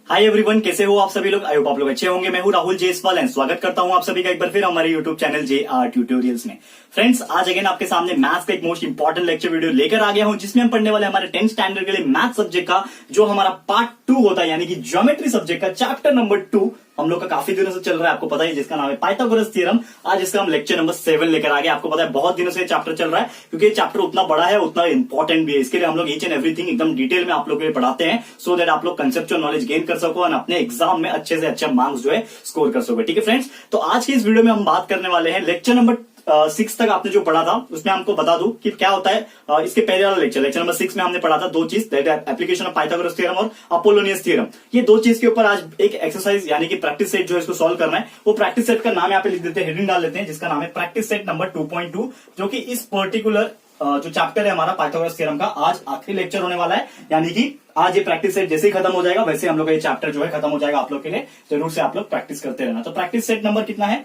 Hi everyone, कैसे हो आप सभी लोग। आई होप आप लोग अच्छे होंगे। मैं हूं राहुल जेसवाल एंड स्वागत करता हूं आप सभी का एक बार फिर हमारे यूट्यूब चैनल JR ट्यूटोरियल्स में। फ्रेंड्स, आज अगेन आपके सामने मैथ्स का एक मोस्ट इंपॉर्टेंट लेक्चर वीडियो लेकर आ गया हूं, जिसमें हम पढ़ने वाले हमारे 10th स्टैंडर्ड के लिए मैथ सब्जेक्ट का जो हमारा पार्ट 2 होता है, यानी कि ज्योमेट्री सब्जेक्ट का चैप्टर नंबर 2 हम लोग का काफी दिनों से चल रहा है, आपको पता है, जिसका नाम है पाइथागोरस थ्योरम। आज इसका हम लेक्चर नंबर 7 लेकर आ गए। आपको पता है बहुत दिनों से चैप्टर चल रहा है, क्योंकि ये चैप्टर उतना बड़ा है, उतना इंपॉर्टेंट भी है। इसके लिए हम लोग ईच एंड एवरीथिंग एकदम डिटेल में आप लोग के लिए पढ़ाते हैं, सो दैट आप लोग कंसेप्चुअल नॉलेज गेन कर सको और अपने एग्जाम में अच्छे से अच्छा मार्क्स जो है स्कोर कर सको। ठीक है फ्रेंड्स, तो आज की इस वीडियो में हम बात करने वाले हैं लेक्चर नंबर 6 तक आपने जो पढ़ा था उसमें हमको बता दूं कि क्या होता है। इसके पहले वाला लेक्चर नंबर 6 में हमने पढ़ा था दो चीज, that application of Pythagoras theorem और अपोलोनियस थ्योरम। ये दो चीज के ऊपर आज एक एक्सरसाइज यानी कि प्रैक्टिस सेट जो है इसको सॉल्व करना है। वो प्रैक्टिस सेट का नाम यहाँ पे लिख देते हैं, हेडिंग डाल देते हैं, जिसका नाम है प्रैक्टिस सेट नंबर 2.2, जो कि इस पर्टिकुलर जो चैप्टर है हमारा पाइथागोरस थ्योरम का आज आखिरी लेक्चर होने वाला है। यानी कि आज ये प्रैक्टिस सेट जैसे ही खत्म हो जाएगा वैसे हम लोग का ये चैप्टर जो है खत्म हो जाएगा। आप लोग के लिए जरूर से आप लोग प्रैक्टिस करते रहना। तो प्रैक्टिस सेट नंबर कितना है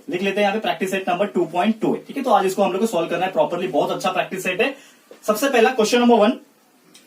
लिख लेते हैं यहाँ पे, प्रैक्टिस सेट नंबर 2.2 है। ठीक है, तो आज इसको हम लोग को सॉल्व करना है प्रॉपर्ली। बहुत अच्छा प्रैक्टिस सेट है। सबसे पहला क्वेश्चन नंबर 1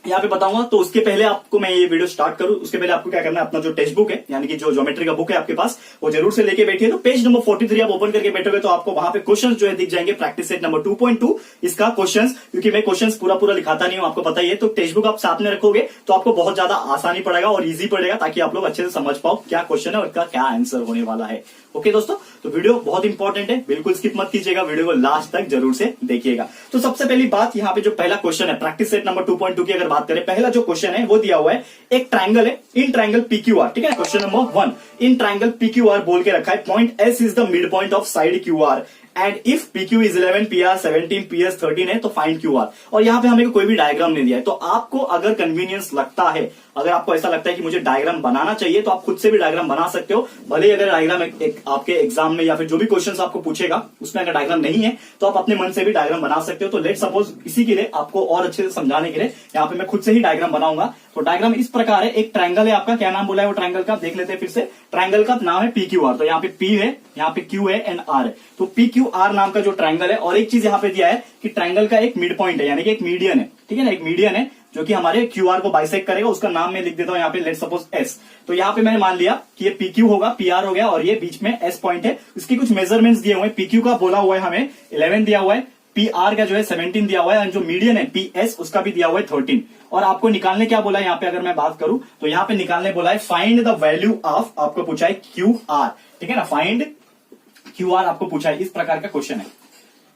यहाँ पे बताऊंगा। तो उसके पहले आपको मैं ये वीडियो स्टार्ट करूं, उसके पहले आपको क्या करना है, अपना जो टेक्स्ट बुक है यानी कि जो ज्योमेट्री का बुक है आपके पास, वो जरूर से लेके बैठिए। तो पेज नंबर 43 आप ओपन करके बैठोगे तो आपको वहां पे क्वेश्चंस जो है दिख जाएंगे। प्रैक्टिस सेट नंबर 2.2 इसका क्वेश्चंस, क्योंकि मैं क्वेश्चंस पूरा लिखाता नहीं हूं, आपको पता ही है। तो टेक्स्ट बुक आप साथ में रखोगे तो आपको बहुत ज्यादा आसानी पड़ेगा और ईजी पड़ेगा, ताकि आप लोग अच्छे से समझ पाओ क्या क्वेश्चन है और इसका क्या आंसर होने वाला है। ओके दोस्तों, तो वीडियो बहुत इंपॉर्टेंट है, बिल्कुल स्किप मत कीजिएगा, वीडियो को लास्ट तक जरूर से देखिएगा। तो सबसे पहली बात यहाँ पे जो पहला क्वेश्चन है प्रैक्टिस सेट नंबर 2.2 की अगर बात करें, पहला जो क्वेश्चन है वो दिया हुआ है, एक ट्रायंगल है, इन ट्रायंगल PQR। ठीक है, question number 1 in triangle PQR बोल के रखा है, point S is the mid point of side QR and if PQ is 11, PR 17, PS 13 है तो फाइंड QR। और यहाँ पे हमें कोई भी डायग्राम नहीं दिया है। तो आपको अगर कन्वीनियंस लगता है, अगर आपको ऐसा लगता है कि मुझे डायग्राम बनाना चाहिए, तो आप खुद से भी डायग्राम बना सकते हो। भले ही अगर डायग्राम एक आपके एग्जाम में या फिर जो भी क्वेश्चंस आपको पूछेगा उसमें अगर डायग्राम नहीं है तो आप अपने मन से भी डायग्राम बना सकते हो। तो लेट सपोज इसी के लिए आपको और अच्छे से समझाने के लिए यहाँ पे मैं खुद से ही डायग्राम बनाऊंगा। तो डायग्राम इस प्रकार है, एक ट्रायंगल है आपका, क्या नाम बोला है वो ट्रायंगल का, देख लेते हैं फिर से। ट्रायंगल का नाम है PQR। तो यहाँ पे P है, यहाँ पे Q है एंड R है। तो PQR नाम का जो ट्रायंगल है, और एक चीज यहाँ पे दिया है कि ट्रायंगल का एक मिड पॉइंट है, यानी कि एक मीडियन है। ठीक है ना, एक मीडियन है जो कि हमारे QR को बाइसेक्ट करेगा। उसका नाम मैं लिख देता हूं यहाँ पे, लेट सपोज S। तो यहाँ पे मैंने मान लिया कि ये PQ होगा, PR हो गया, और ये बीच में S पॉइंट है। इसकी कुछ मेजरमेंट्स दिए हुए हैं। PQ का बोला हुआ है हमें 11 दिया हुआ है, PR का जो है 17 दिया हुआ है, और जो मीडियन है PS उसका भी दिया हुआ है 13। और आपको निकालने क्या बोला है यहाँ पे, अगर मैं बात करूं तो यहाँ पे निकालने बोला है फाइंड द वैल्यू ऑफ, आपको पूछा है QR। ठीक है ना, फाइंड QR आपको पूछा है, इस प्रकार का क्वेश्चन है।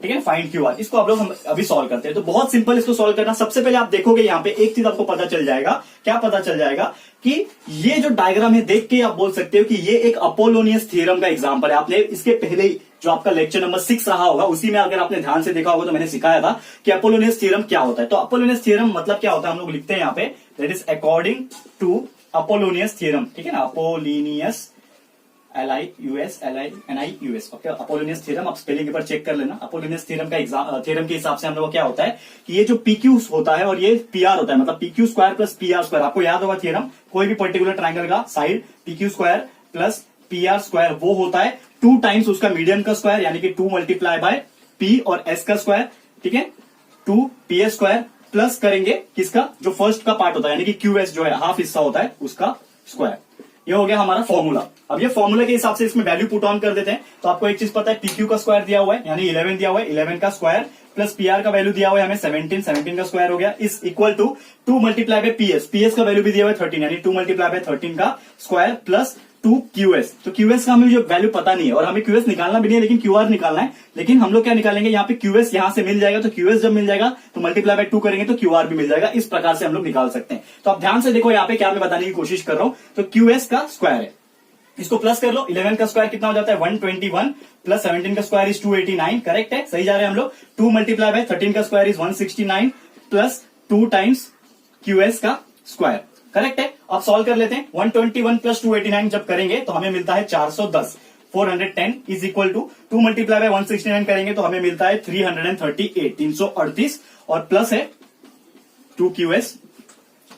ठीक है, फाइंड QR। इसको आप लोग हम अभी सॉल्व करते हैं। तो बहुत सिंपल इसको सॉल्व करना। सबसे पहले आप देखोगे यहाँ पे एक चीज आपको पता चल जाएगा, क्या पता चल जाएगा कि ये जो डायग्राम है देख के आप बोल सकते हो कि ये एक अपोलोनियस थ्योरम का एग्जांपल है। आपने इसके पहले ही जो आपका लेक्चर नंबर 6 रहा होगा उसी में अगर आपने ध्यान से देखा होगा तो मैंने सिखाया था कि अपोलोनियस थ्योरम क्या होता है। तो अपोलोनियस थ्योरम मतलब क्या होता है, हम लोग लिखते हैं यहाँ पे, that is according to Apollonius theorem. ठीक है ना, Apollonius LIUS okay, Apollonius theorem आप स्पेलिंग पर चेक कर लेना। अपोलोनियस थ्योरम का थ्योरम के हिसाब से हम लोग क्या होता है कि ये जो PQ होता है और ये PR होता है, मतलब PQ square plus PR square. आपको याद होगा थ्योरम, कोई भी पर्टिकुलर ट्रायंगल का side PQ square plus PR square वो होता है 2 टाइम्स उसका मीडियन का स्क्वायर, यानी कि 2 मल्टीप्लाई बाय P और S का स्क्वायर। ठीक है, 2PS स्क्वायर प्लस करेंगे किसका, जो फर्स्ट का पार्ट होता है, यानी कि QS जो है हाफ हिस्सा होता है उसका स्क्वायर। ये हो गया हमारा फॉर्मूला। अब ये फॉर्मूला के हिसाब से इसमें वैल्यू पुट ऑन कर देते हैं। तो आपको एक चीज पता है, PQ का स्क्वायर दिया हुआ है यानी 11 दिया हुआ है, 11 का स्क्वायर प्लस PR का वैल्यू दिया हुआ है हमें 17, 17 का स्क्वायर हो गया, is equal to 2 multiply by PS का वैल्यू भी दिया हुआ है 13, यानी 2 मल्टीप्लाई बाय 13 का स्क्वायर प्लस 2QS। तो QS का हमें जो वैल्यू पता नहीं है और हमें QS निकालना भी नहीं है, लेकिन QR निकालना है। लेकिन हम लोग क्या निकालेंगे, यहाँ पे QS यहां से मिल जाएगा, तो QS जब मिल जाएगा तो मल्टीप्लाई बाय 2 करेंगे तो QR भी मिल जाएगा। इस प्रकार से हम लोग निकाल सकते हैं। तो आप ध्यान से देखो यहाँ पे क्या मैं बताने की कोशिश कर रहा हूं। तो QS का स्क्वायर है, इसको प्लस कर लो। 11 का स्क्वायर कितना हो जाता है 121 प्लस 17 का स्क्वायर इज 289। करेक्ट है, सही जा रहे हैं हम लोग। 2 मल्टीप्लाई बाय 13 का square is 169 plus 2 times QS का स्क्वायर। करेक्ट है, अब सॉल्व कर लेते हैं। 121 प्लस 289 जब करेंगे तो हमें मिलता है 410। 410 is equal to 2 multiply by 169 करेंगे तो हमें मिलता है 338, 338 और प्लस है 2QS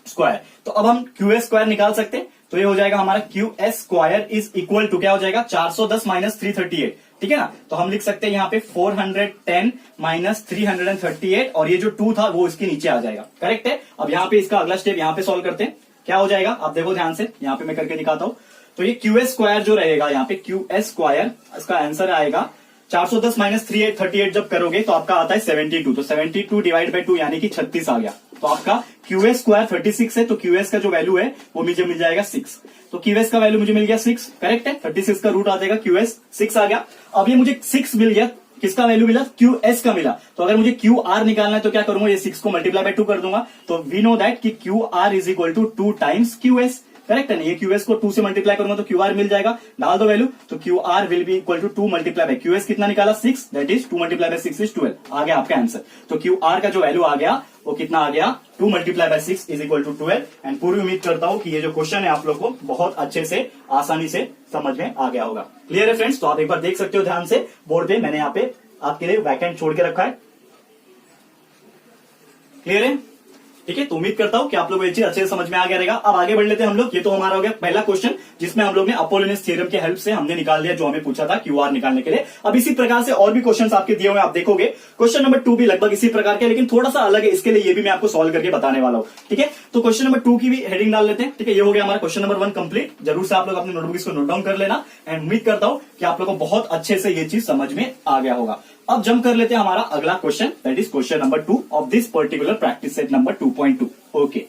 स्क्वायर। तो अब हम QS स्क्वायर निकाल सकते हैं। तो ये हो जाएगा हमारा QS square is equal to क्या हो जाएगा 410 माइनस 338। ठीक है ना, तो हम लिख सकते हैं यहाँ पे 410 माइनस 338 और ये जो 2 था वो इसके नीचे आ जाएगा। करेक्ट है। अब यहाँ पे इसका अगला स्टेप यहाँ पे सॉल्व करते हैं। क्या हो जाएगा आप देखो ध्यान से, यहाँ पे मैं करके दिखाता हूं। तो ये QS स्क्वायर जो रहेगा यहाँ पे QS स्क्वायर, इसका आंसर आएगा 410 माइनस 38 जब करोगे तो आपका आता है 72। तो 72 डिवाइड बाई 2 यानी कि 36 आ गया। तो आपका QS स्क्वायर 36 है, तो QS का जो वैल्यू है वो मुझे मिल जाएगा 6। तो QS का वैल्यू मुझे मिल गया 6, करेक्ट है। 36 का रूट आ जाएगा, QS 6 आ गया। अब ये मुझे 6 मिल गया, किसका वैल्यू मिला? QS का मिला। तो अगर मुझे QR निकालना है तो क्या करूंगा, ये 6 को मल्टीप्लाई बाय 2 कर दूंगा। तो वी नो दैट कि QR is equal to 2 times QS, correct है ना। ये QS को 2 से मल्टीप्लाई करूंगा तो QR मिल जाएगा, डाल दो वैल्यू। तो QR will be equal to 2 multiply by QS कितना निकाला 6, that is 2 multiply by 6 is 12, आ गया आपका आंसर। तो QR का जो वैल्यू आ गया वो कितना आ गया, 2 multiply by 6 is equal to 12। And पूरी उम्मीद करता हूं कि ये जो क्वेश्चन है आप लोग को बहुत अच्छे से आसानी से समझ में आ गया होगा। क्लियर है फ्रेंड्स? तो आप एक बार देख सकते हो ध्यान से, बोर्ड पे मैंने यहाँ पे आपके लिए वैकेंट छोड़ के रखा है। क्लियर है? ठीक है, तो उम्मीद करता हूं कि आप लोगों को ये चीज अच्छे से समझ में आ गया रहेगा। अब आगे बढ़ लेते हैं हम लोग। ये तो हमारा हो गया पहला क्वेश्चन, जिसमें हम लोग ने अपोलोनियस थ्योरम के हेल्प से हमने निकाल लिया जो हमें पूछा था QR निकालने के लिए। अब इसी प्रकार से और भी क्वेश्चंस आपके दिए हुए आप देखोगे। क्वेश्चन नंबर 2 भी लगभग इसी प्रकार के, लेकिन थोड़ा सा अलग है, इसके लिए ये भी मैं आपको सॉल्व करके बताने वाला हूं। ठीक है, तो क्वेश्चन नंबर 2 की भी हेडिंग डाल लेते हैं। ठीक है, ये हो गया हमारा क्वेश्चन नंबर 1 कंप्लीट। जरूर से आप लोग अपने नोटबुक को नोट डाउन कर लेना। एंड उम्मीद करता हूं कि आप लोग को बहुत अच्छे से ये चीज समझ में आ गया होगा। अब जंप कर लेते हैं हमारा अगला question, that is question number 2 of this particular practice set number 2.2। Okay,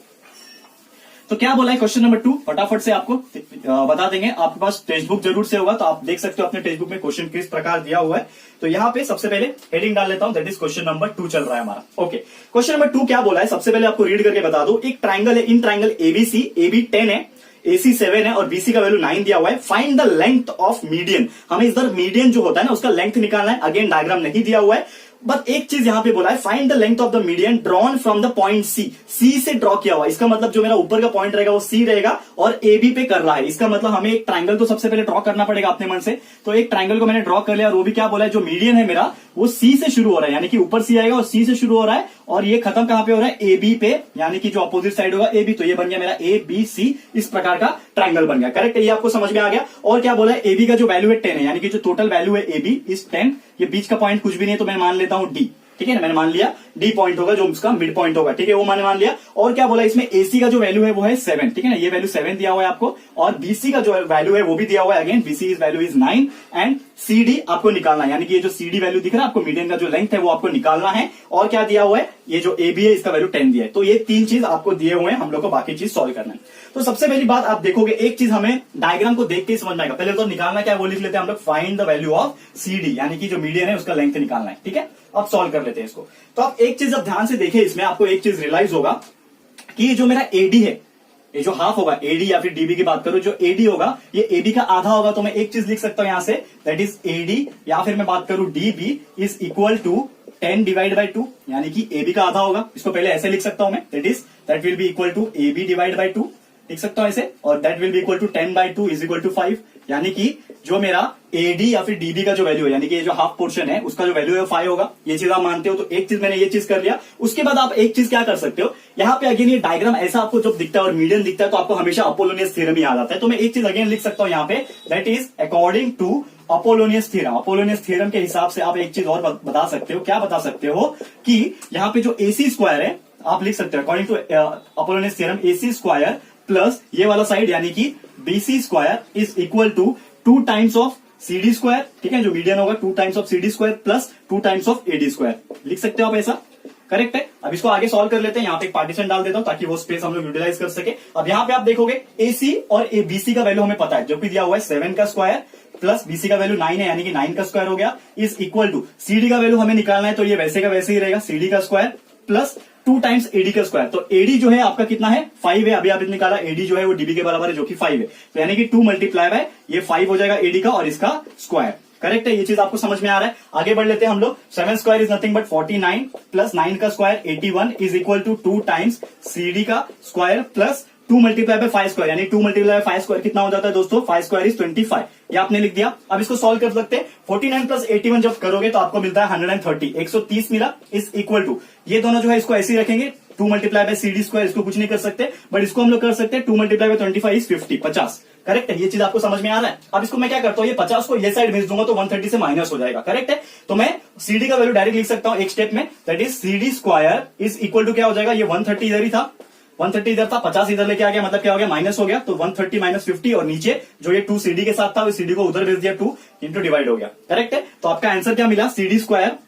तो क्या बोला है क्वेश्चन नंबर 2, फटाफट से आपको बता देंगे। आपके पास टेक्स्ट बुक जरूर से होगा, तो आप देख सकते हो अपने टेक्स्ट बुक में क्वेश्चन किस प्रकार दिया हुआ है। तो यहाँ पे सबसे पहले हेडिंग डाल लेता हूं, दैट इज क्वेश्चन नंबर 2 चल रहा है हमारा। ओके, क्वेश्चन नंबर 2 क्या बोला है सबसे पहले आपको रीड करके बता दो। एक ट्राइंगल है, इन ट्राइंगल ABC, AB 10 है, AC 7 है और BC का वैल्यू 9 दिया हुआ है। Find the length of median. हमें इधर मीडियन जो होता है ना उसका लेंथ निकालना है। अगेन डायग्राम नहीं दिया हुआ है, बट एक चीज यहां पे बोला है, find the length of the median drawn from the point C से ड्रॉ किया हुआ है। इसका मतलब जो मेरा ऊपर का पॉइंट रहेगा वो C रहेगा और AB पे कर रहा है। इसका मतलब हमें एक ट्राइंगल तो सबसे पहले ड्रॉ करना पड़ेगा अपने मन से। तो एक ट्राइंगल को मैंने ड्रॉ कर लिया और वो भी क्या बोला है, जो मीडियन है मेरा वो C से शुरू हो रहा है, यानी कि ऊपर C आएगा और C से शुरू हो रहा है और ये खत्म कहां पे हो रहा है, AB पे, यानी कि जो अपोजिट साइड होगा AB। तो ये बन गया मेरा ABC, इस प्रकार का ट्राइंगल बन गया। करेक्ट है, ये आपको समझ में आ गया। और क्या बोला है, AB का जो वैल्यू है 10 है, यानी कि जो टोटल वैल्यू है AB इज 10। ये बीच का पॉइंट कुछ भी नहीं है, तो मैं मान लेता हूं D। ठीक है ना, मैंने मान लिया D पॉइंट होगा जो उसका मिड पॉइंट होगा। ठीक है, वो मैंने मान लिया। और क्या बोला, इसमें AC का जो वैल्यू है वो है 7। ठीक है ना, ये वैल्यू 7 दिया हुआ है आपको। और BC का जो वैल्यू है वो भी दिया हुआ है। Again BC is value is 9 and CD आपको निकालना है, यानी कि ये जो CD वैल्यू दिख रहा है आपको, मीडियन का जो लेंथ है वो आपको निकालना है। और क्या दिया हुआ है, ये जो AB है इसका वैल्यू 10 दिया है। तो ये 3 चीज आपको दिए हुए हैं, हम लोग को बाकी चीज सॉल्व करना है। तो सबसे पहली बात आप देखोगे, एक चीज हमें डायग्राम को देख के समझ में आएगा। पहले तो निकालना क्या है वो लिख लेते हैं हम लोग, find the value of CD, यानी कि जो मीडियन है उसका लेंथ निकालना है। ठीक है, अब सॉल्व कर लेते हैं इसको। तो आप एक चीज अब ध्यान से देखें, इसमें आपको एक चीज रियलाइज होगा कि ये जो मेरा AD है, ये जो हाफ होगा AD या फिर DB की बात करूं, जो AD होगा ये AB का आधा होगा। तो मैं एक चीज लिख सकता हूं यहां से, दैट इज AD, या फिर मैं बात करूं DB is equal to 10 divide by 2, यानी कि AB का आधा होगा। इसको पहले ऐसे लिख सकता हूं मैं, that will be equal to AB divide by 2 लिख सकता हूं ऐसे। और that will be equal to 10 by 2 is equal to 5, यानी कि जो मेरा AD या फिर DB का जो वैल्यू है, यानी कि ये जो हाफ पोर्शन है उसका जो वैल्यू है 5 होगा। ये चीज आप मानते हो, तो एक चीज मैंने ये चीज कर लिया। उसके बाद आप एक चीज क्या कर सकते हो, यहाँ पे अगेन ये डायग्राम ऐसा आपको जब दिखता है और मीडियन दिखता है तो आपको हमेशा अपोलोनियस थ्योरम याद आता है। तो मैं एक चीज अगेन लिख सकता हूं यहाँ पे, that is according to Apollonius theorem. Apollonius theorem के हिसाब से आप एक चीज और बता सकते हो। क्या बता सकते हो कि यहाँ पे जो AC स्क्वायर है आप लिख सकते हो, according to Apollonius theorem AC square plus ये वाला साइड यानी कि BC square is equal to 2 times of CD square. ठीक है, जो मीडियन होगा 2 times of CD square plus 2 times of AD square. लिख सकते हो आप ऐसा, करेक्ट है। अब इसको आगे सॉल्व कर लेते हैं। यहाँ पे एक पार्टीशन डाल देता हूं ताकि वो स्पेस हम लोग यूटिलाइज कर सके। अब यहाँ पे आप देखोगे AC और BC का वैल्यू हमें पता है, जो भी दिया हुआ है 7 का स्क्वायर प्लस BC का वैल्यू 9 है, यानी कि 9 का स्क्वायर हो गया, इज इक्वल टू CD का वैल्यू हमें निकालना है, तो ये वैसे का वैसे ही रहेगा, CD का स्क्वायर प्लस 2 टाइम्स AD का स्क्वायर। तो AD जो है आपका कितना है, 5 है। अभी आपने निकाला AD जो है वो DB के बराबर है, जो कि 5 है। तो यानी कि 2 मल्टीप्लाई बाय ये 5 हो जाएगा AD का और इसका स्क्वायर। करेक्ट है, ये चीज आपको समझ में आ रहा है। आगे बढ़ लेते हैं हम लोग। 7 square is nothing but 49 plus 9 का square 81 is equal to 2 times CD का square plus 2 multiply by 5 square, यानी 2 मल्टीप्लाई बाय 5 स्क्वायर कितना हो जाता है दोस्तों, 5 स्क्वायर इज 25। ये आपने लिख दिया। अब इसको सॉल्व कर सकते हैं। 49 प्लस 81 जब करोगे तो आपको मिलता है 130, 130 मिला, इज इक्वल टू ये दोनों जो है इसको ऐसे ही रखेंगे, 2 मल्टीप्लाई बाय CD स्क्वायर, इसको कुछ नहीं कर सकते, बट इसको हम लोग कर सकते हैं 2 मल्टीप्लाई बाय 25 इज 50। करेक्ट है, ये चीज आपको समझ में आ रहा है। अब इसको मैं क्या करता हूं, ये 50 को ये साइड भेज दूंगा तो 130 से माइनस हो जाएगा। करेक्ट है, तो मैं CD का वैल्यू डायरेक्ट लिख सकता हूं एक स्टेप में, that is CD square is equal to क्या हो जाएगा, ये 130 इधर ही था, 130 इधर था, 50 इधर लेके आ गया, मतलब क्या हो गया, माइनस हो गया, तो 130 माइनस 50 और नीचे जो ये 2 CD के साथ था वो CD को उधर भेज दिया, 2 इंटू डिवाइड हो गया। करेक्ट है। तो आपका आंसर क्या मिला, CD square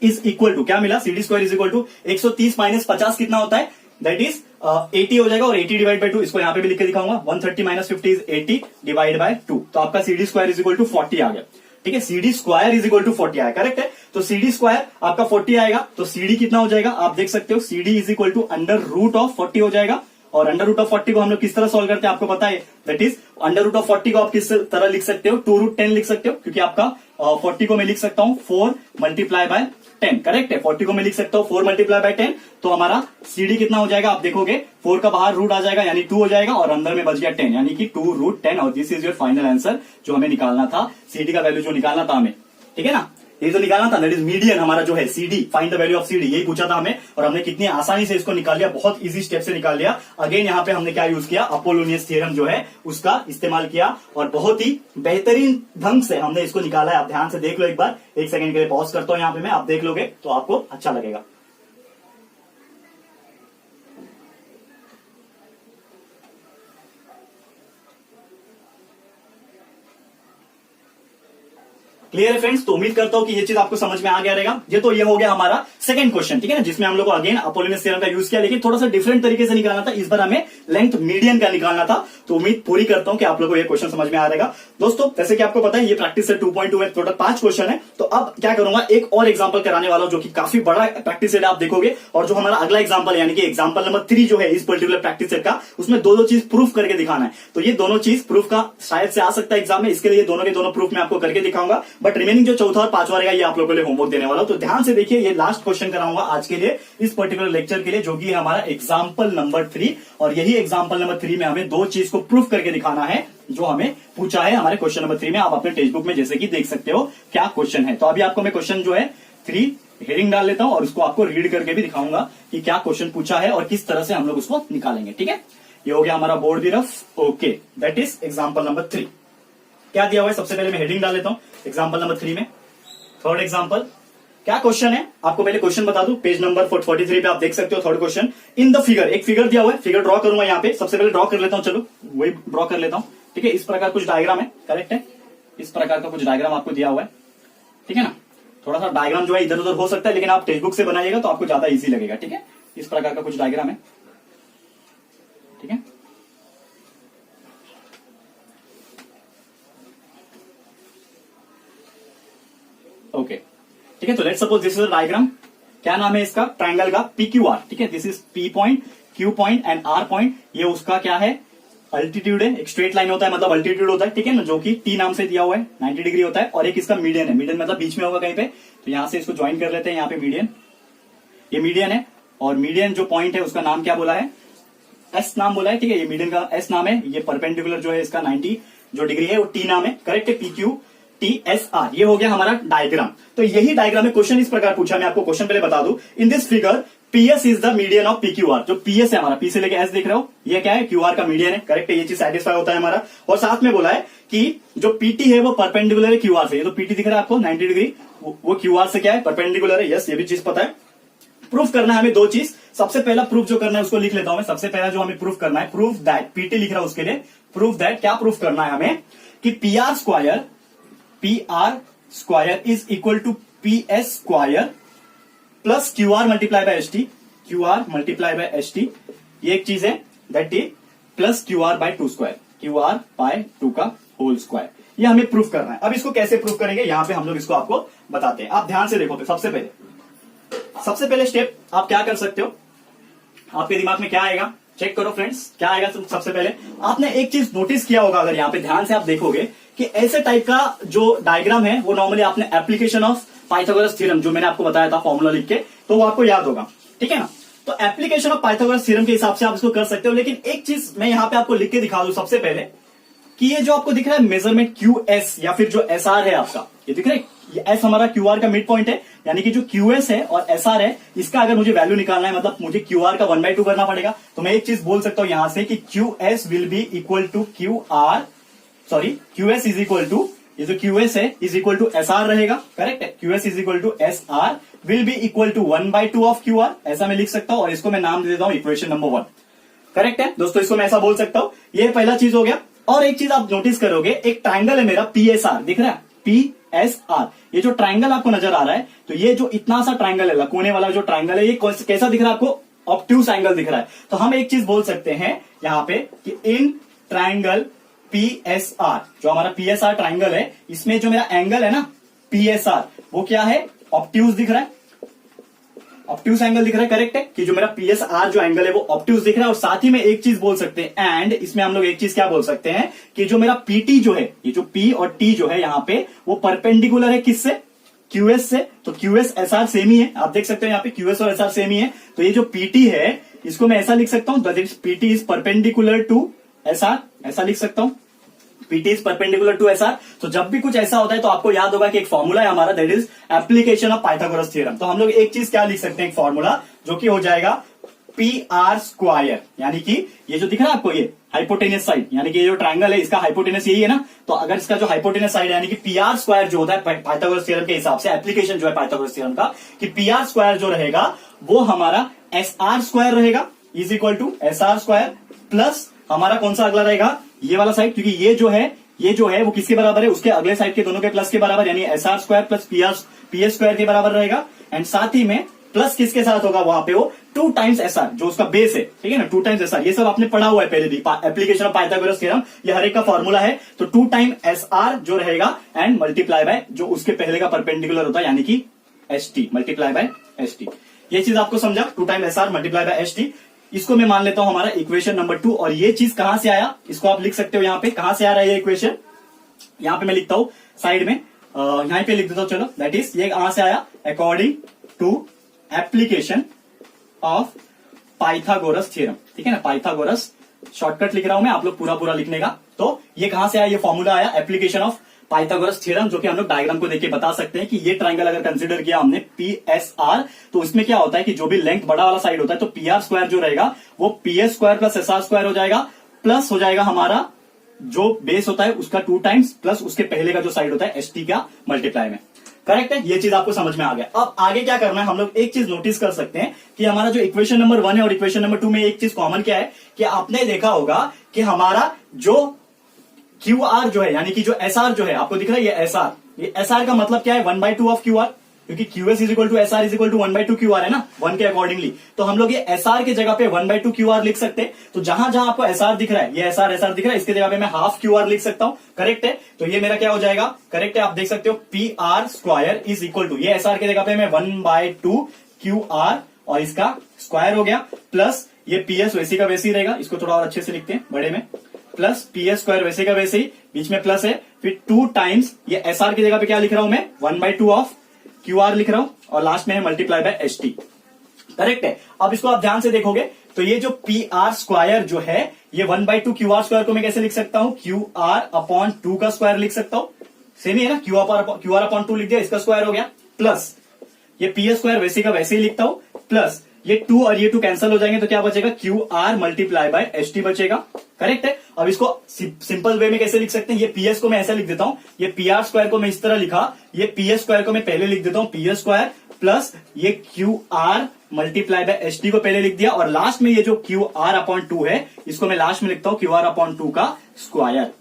is equal to, क्या मिला, CD square is equal to 130 minus 50 कितना होता है, दैट इज 80 हो जाएगा, और 80 डिवाइड बाय 2 इसको यहां पे भी लिख के दिखाऊंगा, 130 माइनस 50 इज 80 डिवाइड बाय 2, तो आपका CD square is equal to 40 आ गया। ठीक है, CD square is equal to 40 आया। करेक्ट है। तो CD स्क्वायर आपका 40 आएगा, तो CD कितना हो जाएगा, आप देख सकते हो, CD is equal to under root of 40 हो जाएगा, और अंडर रूट ऑफ 40 को हम लोग किस तरह सॉल्व करते हैं आपको पता है, that is under root of 40 को आप किस तरह लिख सकते हो, 2 रूट 10 लिख सकते हो, क्योंकि आपका 40 को मैं लिख सकता हूं 4 मल्टीप्लाई बाय 10। करेक्ट है, 40 को मैं लिख सकता हूं 4 मल्टीप्लाई बाय 10, तो हमारा CD कितना हो जाएगा, आप देखोगे 4 का बाहर रूट आ जाएगा यानी 2 हो जाएगा, और अंदर में बच गया 10 यानी कि 2 रूट 10, और this is your final answer जो हमें निकालना था, CD का वैल्यू जो निकालना था हमें। ठीक है ना, ये जो निकालना था, दैट इज मीडियन हमारा जो है CD, find the value of CD, यही पूछा था हमें, और हमने कितनी आसानी से इसको निकाल लिया, बहुत इजी स्टेप से निकाल लिया। अगेन यहाँ पे हमने क्या यूज किया, अपोलोनियस थ्योरम जो है उसका इस्तेमाल किया, और बहुत ही बेहतरीन ढंग से हमने इसको निकाला है। आप ध्यान से देख लो एक बार, एक सेकंड के लिए पॉज करता हूं यहाँ पे मैं, आप देख लोगे तो आपको अच्छा लगेगा। क्लियर है फ्रेंड्स, तो उम्मीद करता हूं कि ये चीज आपको समझ में आ गया रहेगा। ये तो ये हो गया हमारा सेकंड क्वेश्चन, ठीक है ना, जिसमें हम लोग को अगेन अपोलोनियस थ्योरम का यूज किया, लेकिन थोड़ा सा डिफरेंट तरीके से निकालना था। इस बार हमें लेंथ मीडियन का निकालना था, तो उम्मीद पूरी करता हूं कि आप लोगों को ये क्वेश्चन समझ में आ रहेगा। दोस्तों जैसे कि आपको पता है ये प्रैक्टिस सेट 2.2 में टोटल 5 क्वेश्चन है, तो अब क्या करूंगा, एक और एग्जाम्पल कराने वाला हूं जो कि काफी बड़ा प्रैक्टिस सेट आप देखोगे, और जो हमारा अगला एग्जाम्पल यानी कि एग्जाम्पल नंबर 3 जो है इस पर्टिकुलर प्रैक्टिस सेट का, उसमें दो चीज प्रूफ करके दिखाना है। तो ये दोनों चीज प्रूफ का शायद से आ सकता है एग्जाम में, इसके लिए दोनों के दोनों प्रूफ मैं आपको करके दिखाऊंगा, बट रिमेनिंग जो चौथा और पांचवा रहेगा ये आप लोगों के लिए होमवर्क देने वाला हूं। तो ध्यान से देखिए, ये लास्ट क्वेश्चन कराऊंगा आज के लिए इस पर्टिकुलर लेक्चर के लिए, जो कि है हमारा एग्जाम्पल नंबर 3, और यही एग्जाम्पल नंबर 3 में हमें दो चीज को प्रूफ करके दिखाना है जो हमें पूछा है हमारे क्वेश्चन नंबर 3 में। आप अपने टेक्स्ट बुक में जैसे कि देख सकते हो क्या क्वेश्चन है। तो अभी आपको मैं क्वेश्चन जो है 3 हेडिंग डाल लेता हूं, और उसको आपको रीड करके भी दिखाऊंगा कि क्या क्वेश्चन पूछा है और किस तरह से हम लोग उसको निकालेंगे। ठीक है, ये हो गया हमारा board the rough. Okay, that is example number 3। क्या दिया हुआ है, सबसे पहले मैं हेडिंग डाल लेता हूं एग्जाम्पल नंबर 3 में। थर्ड एग्जाम्पल, क्या क्वेश्चन है आपको पहले क्वेश्चन बता दूं, पेज नंबर 43 पे आप देख सकते हो third question. In the figure, एक फिगर दिया हुआ है, फिगर ड्रॉ करूंगा यहाँ पे, सबसे पहले ड्रॉ कर लेता हूं, चलो वही ड्रॉ कर लेता हूं। ठीक है, इस प्रकार कुछ डायग्राम है, करेक्ट है, इस प्रकार का कुछ डायग्राम आपको दिया हुआ है। ठीक है ना, थोड़ा सा डायग्राम जो है इधर उधर हो सकता है, लेकिन आप टेक्स्ट बुक से बनाइएगा तो आपको ज्यादा इजी लगेगा। ठीक है, इस प्रकार का कुछ डायग्राम है। ठीक है, ओके, ठीक है, तो let's suppose this is a diagram. क्या नाम है इसका, ट्रायंगल का PQR। ठीक है, this is P point, Q point and R point. ये उसका क्या है, अल्टीट्यूड है, एक स्ट्रेट लाइन होता है मतलब अल्टीट्यूड होता है। ठीक है ना, जो कि T नाम से दिया हुआ है, 90 डिग्री होता है, और एक इसका मीडियन है, मीडियन मतलब बीच में होगा कहीं पे, तो यहां से इसको ज्वाइन कर लेते हैं, यहाँ पे मीडियन, ये मीडियन है, और मीडियन जो पॉइंट है उसका नाम क्या बोला है, S नाम बोला है। ठीक है, ये मीडियन का S नाम है, ये परपेंडिकुलर जो है इसका 90 जो डिग्री है वो T नाम है। करेक्ट है, PQTSR, ये हो गया हमारा डायग्राम। तो यही डायग्राम में क्वेश्चन इस प्रकार पूछा, मैं आपको क्वेश्चन पहले बता दूं। In this figure PS is the median of PQR। जो PS है हमारा, P से लेके S देख रहे हो, ये क्या है, QR का मीडियन है। करेक्ट है, ये चीज सेटिस्फाई होता है हमारा। और साथ में बोला है कि जो PT है वो परपेंडिकुलर है QR से, ये तो PT दिख रहा है आपको 90 डिग्री, वो QR से क्या है, परपेंडिकुलर है। यस, ये भी चीज पता है। प्रूफ करना है हमें दो चीज। सबसे पहला प्रूफ जो करना है उसको लिख लेता हूं मैं। सबसे पहला जो हमें प्रूफ करना है, प्रूफ दैट, PT लिख रहा है उसके लिए, प्रूफ दैट, क्या प्रूफ करना है हमें, कि PR square is equal to PS square plus QR multiply by ST, QR multiply by ST, ये एक चीज है, that is plus QR by 2 square, QR by 2 का होल स्क्वायर। ये हमें प्रूफ करना है। अब इसको कैसे प्रूफ करेंगे, यहां पे हम लोग इसको आपको बताते हैं। आप ध्यान से देखो। तो सबसे पहले स्टेप आप क्या कर सकते हो, आपके दिमाग में क्या आएगा, चेक करो फ्रेंड्स, क्या आएगा। सबसे पहले आपने एक चीज नोटिस किया होगा, अगर यहाँ पे ध्यान से आप देखोगे कि ऐसे टाइप का जो डायग्राम है वो नॉर्मली आपने एप्लीकेशन ऑफ पाइथागोरस थ्योरम जो मैंने आपको बताया था फॉर्मूला लिख के, तो वो आपको याद होगा। ठीक है ना, तो एप्लीकेशन ऑफ पाइथागोरस थ्योरम के हिसाब से आप इसको कर सकते हो। लेकिन एक चीज मैं यहाँ पे आपको लिख के दिखा दूं सबसे पहले, कि ये जो आपको दिख रहा है मेजरमेंट QS या फिर जो SR है आपका, ये दिख रहा है, ये S हमारा QR का मिड पॉइंट है, यानी कि जो QS है और SR है, इसका अगर मुझे वैल्यू निकालना है, मतलब मुझे QR का 1/2 करना पड़ेगा। तो मैं एक चीज बोल सकता हूं यहां से कि QS will be equal to QS is equal to, ये जो QS है इज इक्वल टू SR रहेगा। करेक्ट है, QS is equal to SR will be equal to 1/2 of QR, ऐसा मैं लिख सकता हूं, और इसको मैं नाम दे देता हूं इक्वेशन नंबर 1। करेक्ट है दोस्तों, इसको मैं ऐसा बोल सकता हूं। ये पहला चीज हो गया। और एक चीज आप नोटिस करोगे, एक ट्राइंगल है मेरा PSR, दिख रहा है PSR, ये जो ट्राइंगल आपको नजर आ रहा है, तो ये जो इतना सा ट्राइंगल है, कोने वाला जो ट्राइंगल है, ये कैसा दिख रहा है आपको? ऑब्ट्यूस एंगल दिख रहा है। तो हम एक चीज बोल सकते हैं यहां पे कि इन ट्राइंगल PSR, जो हमारा PSR ट्राइंगल है, इसमें जो मेरा एंगल है ना PSR, वो क्या है? ऑब्ट्यूस दिख रहा है, ऑब्ट्यूस एंगल दिख रहा है। करेक्ट है कि जो मेरा PSR जो एंगल है वो ऑब्ट्यूस दिख रहा है। और साथ ही में एक चीज बोल सकते हैं, एंड इसमें हम लोग एक चीज क्या बोल सकते हैं कि जो मेरा PT जो है, ये जो P और T जो है यहां पे, वो परपेंडिकुलर है किससे? QS से। तो QS SR सेम ही है, आप देख सकते हैं यहाँ पे QS और SR सेम ही है। तो ये जो PT है, इसको मैं ऐसा लिख सकता हूं, PT is perpendicular to SR, ऐसा लिख सकता हूं, PT is perpendicular to SR। तो जब भी कुछ ऐसा होता है तो आपको याद होगा कि एक फॉर्मूला है हमारा, that is application of Pythagoras theorem. तो हम लोग एक चीज क्या लिख सकते हैं, एक फॉर्मूला, जो कि हो जाएगा PR स्क्वायर, यानी कि ये जो दिख रहा है आपको, ये हाइपोटेनस साइड, यानी कि ये जो ट्राइंगल है इसका हाइपोटेनस यही है ना। तो अगर इसका जो हाइपोटेनस साइड यानी कि PR स्क्वायर जो होता है पाइथागोरस थ्योरम के हिसाब से, एप्लीकेशन जो है पाइथागोरस थ्योरम का, कि PR स्क्वायर जो रहेगा वो हमारा SR स्क्वायर रहेगा, is equal to SR square plus हमारा कौन सा अगला रहेगा, ये वाला साइड, क्योंकि ये जो है वो किसके बराबर है? उसके अगले साइड के दोनों के प्लस के बराबर, यानी SR square plus PS square के बराबर रहेगा। एंड साथ ही में प्लस किसके साथ होगा वहां पे? वो 2 टाइम्स SR, जो उसका बेस है, ठीक है ना, 2 टाइम्स SR। ये सब आपने पढ़ा हुआ है पहले भी, एप्लीकेशन ऑफ पाइथागोरस थ्योरम, ये हर एक का फॉर्मूला है। तो 2 टाइम SR जो रहेगा एंड मल्टीप्लाई बाय जो उसके पहले का परपेंडिकुलर होता है, यानी कि ST, मल्टीप्लाई बाय ST। ये चीज आपको समझा, 2 time SR multiply by ST। इसको मैं मान लेता हूं हमारा इक्वेशन नंबर 2। और ये चीज कहां से आया, इसको आप लिख सकते हो यहां पे, कहां से आ रहा है ये इक्वेशन? यहां पे मैं लिखता हूं साइड में, यहां पे लिख देता हूं, चलो, दैट इज ये कहां से आया? According to application of Pythagoras theorem, ठीक है ना, पाइथागोरस, शॉर्टकट लिख रहा हूं मैं, आप लोग पूरा लिखने का। तो ये कहां से आया? ये फॉर्मूला आया एप्लीकेशन ऑफ पाइथागोरस थ्योरम, जो कि हम लोग डायग्राम को देख के बता सकते हैं कि ये ट्राइंगल अगर कंसीडर किया हमने PSR, तो इसमें क्या होता है कि जो भी लेंथ बड़ा वाला साइड होता है, तो PR स्क्वायर जो रहेगा वो PS square plus SR square हो जाएगा, प्लस हो जाएगा हमारा जो बेस होता है उसका 2 टाइम्स, प्लस उसके पहले का जो साइड होता है ST का मल्टीप्लाई में। करेक्ट है, ये चीज आपको समझ में आ गया। अब आगे क्या करना है, हम लोग एक चीज नोटिस कर सकते हैं कि हमारा जो इक्वेशन नंबर 1 है और इक्वेशन नंबर 2 में एक चीज कॉमन क्या है कि आपने देखा होगा कि हमारा जो QR जो है, यानी कि जो SR जो है, आपको दिख रहा है ये SR, ये SR का मतलब क्या है? 1/2 ऑफ QR, क्योंकि QS is equal to SR is equal to 1/2 QR है ना, 1 के अकॉर्डिंगली। तो हम लोग ये SR की जगह पे 1/2 QR लिख सकते हैं। तो जहां जहां आपको SR दिख रहा है, ये SR दिख रहा है, इसके जगह पे मैं हाफ QR लिख सकता हूं। करेक्ट है, तो ये मेरा क्या हो जाएगा? करेक्ट है, आप देख सकते हो PR square is equal to, ये SR की जगह पे मैं 1/2 QR और इसका स्क्वायर हो गया, प्लस ये PS वैसे का वैसे ही रहेगा, इसको थोड़ा और अच्छे से लिखते हैं बड़े में, प्लस PS स्क्वायर वैसे का वैसे ही, बीच में प्लस है, फिर 2 टाइम्स ये SR की जगह पे क्या लिख रहा हूं मैं? 1/2 ऑफ QR लिख रहा हूं, और लास्ट में है मल्टीप्लाई बाय ST। करेक्ट है। अब इसको आप ध्यान से देखोगे तो ये जो PR स्क्वायर जो है, ये 1/2 QR स्क्वायर को मैं कैसे लिख सकता हूं? QR/2 का स्क्वायर लिख सकता हूं, सेम ही है ना, QR/2 लिख दिया, इसका स्क्वायर हो गया, प्लस ये PS स्क्वायर वैसे का वैसे ही लिखता हूं, प्लस ये 2 और ये 2 कैंसिल हो जाएंगे, तो क्या बचेगा? QR मल्टीप्लाई बाय ST बचेगा। करेक्ट है। अब इसको सिंपल वे में कैसे लिख सकते हैं? ये PS को मैं ऐसा लिख देता हूं, ये PR स्क्वायर को मैं इस तरह लिखा, ये PS स्क्वायर को मैं पहले लिख देता हूं PS स्क्वायर, प्लस ये QR मल्टीप्लाई बाय ST को पहले लिख दिया, और लास्ट में ये जो QR/2 है, इसको मैं लास्ट में लिखता हूं QR/2 का स्क्वायर।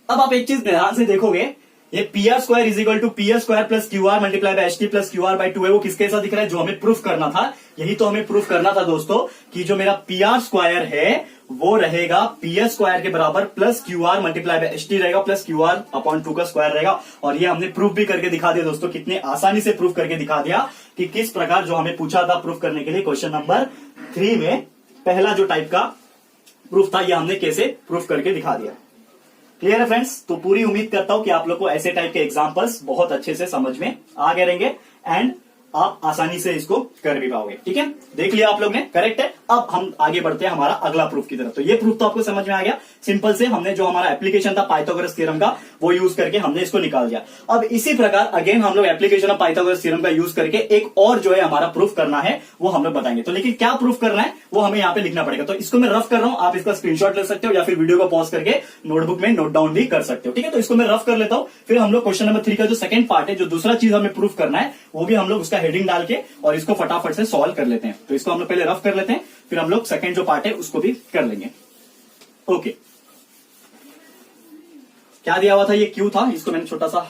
अब आप एक चीज ध्यान से देखोगे, ये PR square is equal to PS square plus QR multiply by ST plus QR/2 है, वो किसके साथ दिख रहा है? जो हमें प्रूफ करना था, यही तो हमें प्रूफ करना था दोस्तों, कि जो मेरा PR स्क्वायर है वो रहेगा PS स्क्वायर के बराबर plus QR multiply by ST रहेगा प्लस QR/2 का स्क्वायर रहेगा। और ये हमने प्रूफ भी करके दिखा दिया दोस्तों, कितने आसानी से प्रूफ करके दिखा दिया कि किस प्रकार जो हमें पूछा था प्रूफ करने के लिए क्वेश्चन नंबर 3 में, पहला जो टाइप का प्रूफ था, ये हमने कैसे प्रूफ करके दिखा दिया। क्लियर है फ्रेंड्स? तो पूरी उम्मीद करता हूं कि आप लोग को ऐसे टाइप के एग्जांपल्स बहुत अच्छे से समझ में आ गए रहेंगे, एंड आप आसानी से इसको कर भी पाओगे। ठीक है, देख लिया आप लोग ने, करेक्ट है। अब हम आगे बढ़ते हैं हमारा अगला प्रूफ की तरफ। तो ये प्रूफ तो आपको समझ में आ गया, सिंपल से हमने जो हमारा एप्लीकेशन था पाइथागोरस थ्योरम का, वो यूज करके हमने इसको निकाल दिया। अब इसी प्रकार अगेन हम लोग एप्लीकेशन ऑफ पाइथागोरस थ्योरम का यूज करके एक और जो है हमारा प्रूफ करना है, वो हम लोग बताएंगे। तो लेकिन क्या प्रूफ करना है वो हमें यहाँ पे लिखना पड़ेगा। तो इसको मैं रफ कर रहा हूं, आप इसका स्क्रीनशॉट ले सकते हो या फिर वीडियो को पॉज करके नोटबुक में नोट डाउन भी कर सकते हो। ठीक है, तो इसको मैं रफ कर लेता हूं, फिर हम लोग क्वेश्चन नंबर 3 का जो सेकंड पार्ट है, जो दूसरा चीज हमें प्रूफ करना है, वो भी हम लोग उसका हेडिंग डाल के और इसको फटाफट से सॉल्व कर लेते हैं। तो इसको हम लोग पहले रफ कर लेते हैं, फिर हम लोग सेकंड जो पार्ट है उसको भी कर लेंगे। ओके, क्या दिया हुआ था, ये क्यू था, इसको मैंने छोटा सा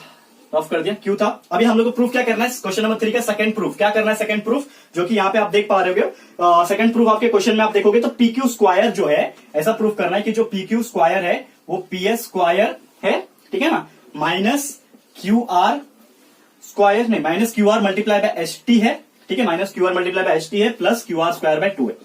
रफ कर दिया, क्यू था। अभी हम लोग को प्रूफ क्या करना है, क्वेश्चन नंबर 3 का सेकंड प्रूफ क्या करना है, सेकंड प्रूफ जो कि यहाँ पे आप देख पा रहे हो। सेकंड प्रूफ आपके क्वेश्चन में आप देखोगे तो पी क्यू स्क्वायर जो है, ऐसा प्रूफ करना है कि जो पी क्यू स्क्वायर है वो पी एस स्क्वायर है, ठीक है ना, माइनस क्यू आर स्क्वायर नहीं, minus Q R multiply by H T है, ठीक है, minus Q R multiply by H T है plus Q R square by 2 है,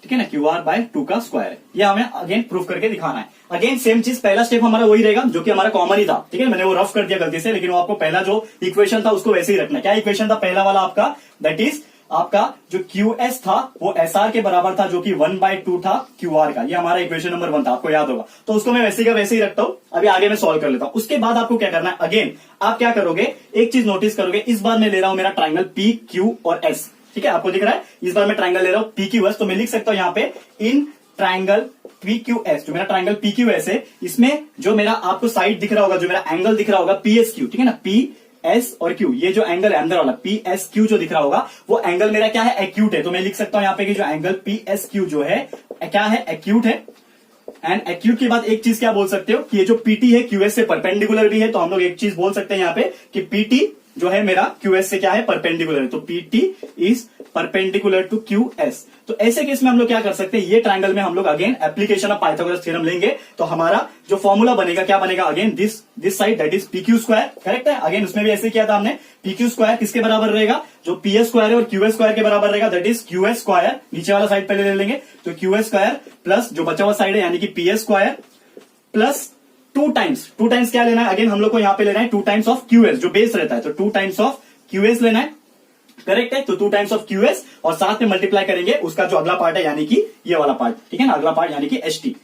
ठीक है ना, क्यू आर बाय 2 का स्क्वायर है। ये हमें अगेन प्रूफ करके दिखाना है। अगेन सेम चीज, पहला स्टेप हमारा वही रहेगा जो कि हमारा कॉमन ही था, ठीक है, मैंने वो रफ कर दिया गलती से, लेकिन वो आपको पहला जो इक्वेशन था उसको वैसे ही रखना है। क्या इक्वेशन था पहला वाला आपका, दैट इज आपका जो QS था वो SR के बराबर था, जो कि 1/2 था QR का। ये हमारा इक्वेशन नंबर 1 था, आपको याद होगा। तो उसको मैं वैसे का वैसे ही रखता हूं, अभी आगे मैं सॉल्व कर लेता हूं। उसके बाद आपको क्या करना है, अगेन आप क्या करोगे, एक चीज नोटिस करोगे, इस बार मैं ले रहा हूं मेरा ट्राइंगल PQ और S, ठीक है, आपको दिख रहा है, इस बार मैं ट्राइंगल ले रहा हूं PQS, तो मैं लिख सकता हूं यहाँ पे इन ट्राइंगल PQS, जो मेरा ट्राइंगल PQS है, इसमें जो मेरा आपको साइड दिख रहा होगा, जो मेरा एंगल दिख रहा होगा PSQ, ठीक है ना, PS और Q, ये जो एंगल है अंदर वाला PSQ जो दिख रहा होगा वो एंगल मेरा क्या है, एक्यूट है। तो मैं लिख सकता हूं यहाँ पे कि जो एंगल PSQ जो है क्या है, एक्यूट है। एंड एक्यूट के बाद एक चीज क्या बोल सकते हो कि ये जो PT है QS से परपेंडिकुलर भी है, तो हम लोग एक चीज बोल सकते हैं यहाँ पे कि PT जो है मेरा QS से क्या है, परपेंडिकुलर है, तो PT is perpendicular to QS। तो ऐसे केस में हम लोग क्या कर सकते हैं, ये ट्रायंगल में हम लोग again application of Pythagoras theorem लेंगे, तो हमारा जो फॉर्मूला बनेगा क्या बनेगा, again this side that is PQ square, correct है। अगेन उसमें भी ऐसे किया था हमने, PQ स्क्वायर किसके बराबर रहेगा, जो PS स्क्वायर है और QS स्क्वायर के बराबर रहेगा, दैट इज QS स्क्वायर, नीचे वाला साइड पहले ले लेंगे, तो QS स्क्वायर प्लस जो बचा हुआ साइड है यानी कि PS स्क्वायर प्लस 2 टाइम्स क्या लेना है, अगेन हम लोग को यहाँ पे लेना है 2 टाइम्स ऑफ QS जो बेस रहता है, तो 2 टाइम्स ऑफ QS लेना है, करेक्ट है। तो 2 टाइम्स ऑफ QS और साथ में मल्टीप्लाई करेंगे उसका जो अगला पार्ट है यानी कि ये वाला पार्ट, ठीक है ना, अगला पार्ट यानी कि HT,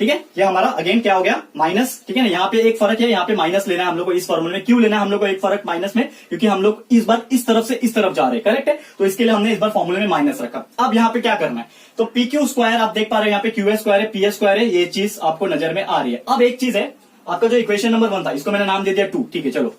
ठीक है। ये हमारा अगेन क्या हो गया, माइनस, ठीक है ना। यहाँ पे एक फर्क है, यहाँ पे माइनस लेना है हम लोग को इस फॉर्मूले में, क्यों लेना है हम लोग को एक फर्क माइनस में, क्योंकि हम लोग इस बार इस तरफ से इस तरफ जा रहे हैं, करेक्ट है, तो इसके लिए हमने इस बार फॉर्मूले में माइनस रखा। अब यहाँ पे क्या करना है, तो PQ स्क्वायर आप देख पा रहे हैं, यहाँ पे QS स्क्वायर है, PS स्क्वायर है, ये चीज आपको नजर में आ रही है। अब एक चीज है, आपका जो इक्वेशन नंबर 1 था इसको मैंने नाम दे दिया 2, ठीक है। चलो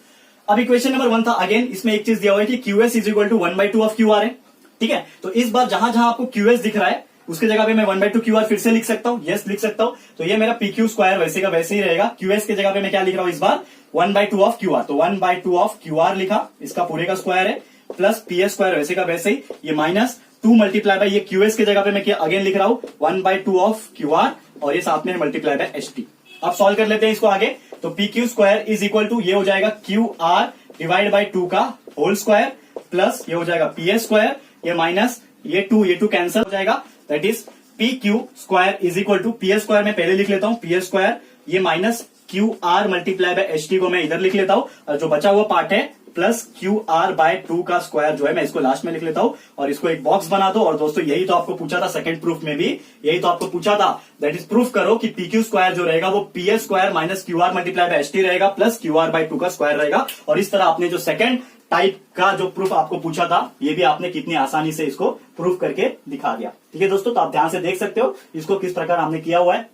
अब इक्वेशन नंबर 1 था, अगेन इसमें एक चीज दिया हुआ है कि QS is equal to 1/2 of QR है, ठीक है। तो इस बार जहां जहां आपको QS दिख रहा है उसके जगह पे मैं 1/2 QR फिर से लिख सकता हूं, यस लिख सकता हूं। तो ये मेरा PQ स्क्वायर वैसे का वैसे ही रहेगा, QS के जगह पे मैं क्या लिख रहा हूं इस बार 1/2 ऑफ QR, तो 1/2 ऑफ QR लिखा, इसका पूरे का स्क्वायर है, प्लस PS स्क्वायर वैसे का वैसे ही, ये माइनस 2 मल्टीप्लाई बाय ये QS के जगह पे मैं अगेन लिख रहा हूं 1/2 ऑफ QR और ये साथ में मल्टीप्लाई बाय HT। अब सॉल्व कर लेते हैं इसको आगे, तो PQ square is equal to ये हो जाएगा QR डिवाइड बाय 2 का होल स्क्वायर प्लस ये हो जाएगा PS स्क्वायर, ये माइनस ये 2 कैंसिल हो जाएगा, that is PQ square is equal to PS square में पहले लिख लेता हूं PS स्क्वायर, ये minus QR multiply by HT को मैं इधर लिख लेता हूं, और जो बचा हुआ पार्ट है प्लस QR बाय 2 का स्क्वायर जो है मैं इसको लास्ट में लिख लेता हूं और इसको एक बॉक्स बना दो। और दोस्तों यही तो आपको पूछा था सेकंड प्रूफ में भी, यही तो आपको पूछा था, दैट इज प्रूफ करो कि PQ स्क्वायर जो रहेगा वो PS square minus QR multiply by HT रहेगा प्लस QR बाय 2 का स्क्वायर रहेगा। और इस तरह आपने जो सेकंड टाइप का जो प्रूफ आपको पूछा था ये भी आपने कितनी आसानी से इसको प्रूफ करके दिखा दिया, ठीक है दोस्तों। तो आप ध्यान से देख सकते हो इसको किस प्रकार हमने किया हुआ है,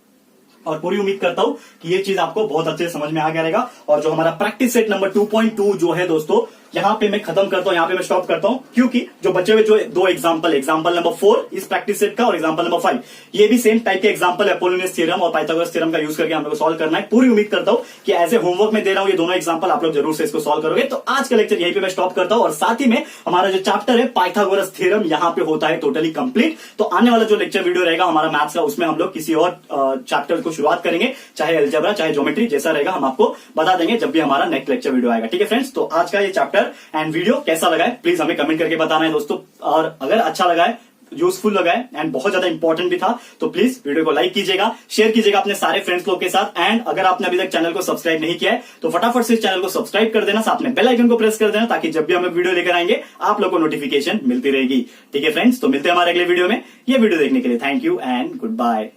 और पूरी उम्मीद करता हूं कि ये चीज आपको बहुत अच्छे से समझ में आ गया रहेगा। और जो हमारा प्रैक्टिस सेट नंबर 2.2 जो है दोस्तों, यहां पे मैं खत्म करता हूं, यहां पे मैं स्टॉप करता हूं, क्योंकि जो बचे हुए जो 2 एग्जांपल नंबर 4 इस प्रैक्टिस सेट का और एग्जांपल नंबर 5 ये भी सेम टाइप के एग्जांपल है, अपोलोनियस थ्योरम और पाइथागोरस थ्योरम का यूज करके हम लोग को सॉल्व करना है। पूरी उम्मीद करता हूं कि एज ए होमवर्क में दे रहा हूं ये दोनों एग्जांपल, आप लोग जरूर से इसको सॉल्व करोगे। तो आज का लेक्चर यहीं पे मैं स्टॉप करता हूं और साथ ही में हमारा जो चैप्टर है पाइथागोरस थ्योरम यहां पे होता है टोटली कंप्लीट। तो आने वाला जो लेक्चर वीडियो रहेगा हमारा मैथ्स का, उसमें हम लोग किसी और चैप्टर को शुरुआत करेंगे, चाहे अलजेब्रा चाहे ज्योमेट्री, जैसा रहेगा हम आपको बता देंगे जब भी हमारा नेक्स्ट लेक्चर वीडियो आएगा, ठीक है फ्रेंड्स। तो आज का ये चैप्टर एंड वीडियो कैसा लगा है प्लीज हमें कमेंट करके बताना है दोस्तों, और अगर अच्छा लगा है, यूजफुल लगा है एंड बहुत ज्यादा इंपॉर्टेंट भी था तो प्लीज वीडियो को लाइक कीजिएगा, शेयर कीजिएगा अपने सारे फ्रेंड्स लोग के साथ। एंड अगर आपने अभी तक चैनल को सब्सक्राइब नहीं किया है तो फटाफट से इस चैनल को सब्सक्राइब कर देना, साथ में बेल आइकन को प्रेस कर देना, ताकि जब भी हम लोग वीडियो लेकर आएंगे आप लोग को नोटिफिकेशन मिलती रहेगी, ठीक है फ्रेंड्स। तो मिलते हैं हमारे अगले वीडियो में। ये वीडियो देखने के लिए thank you and good bye.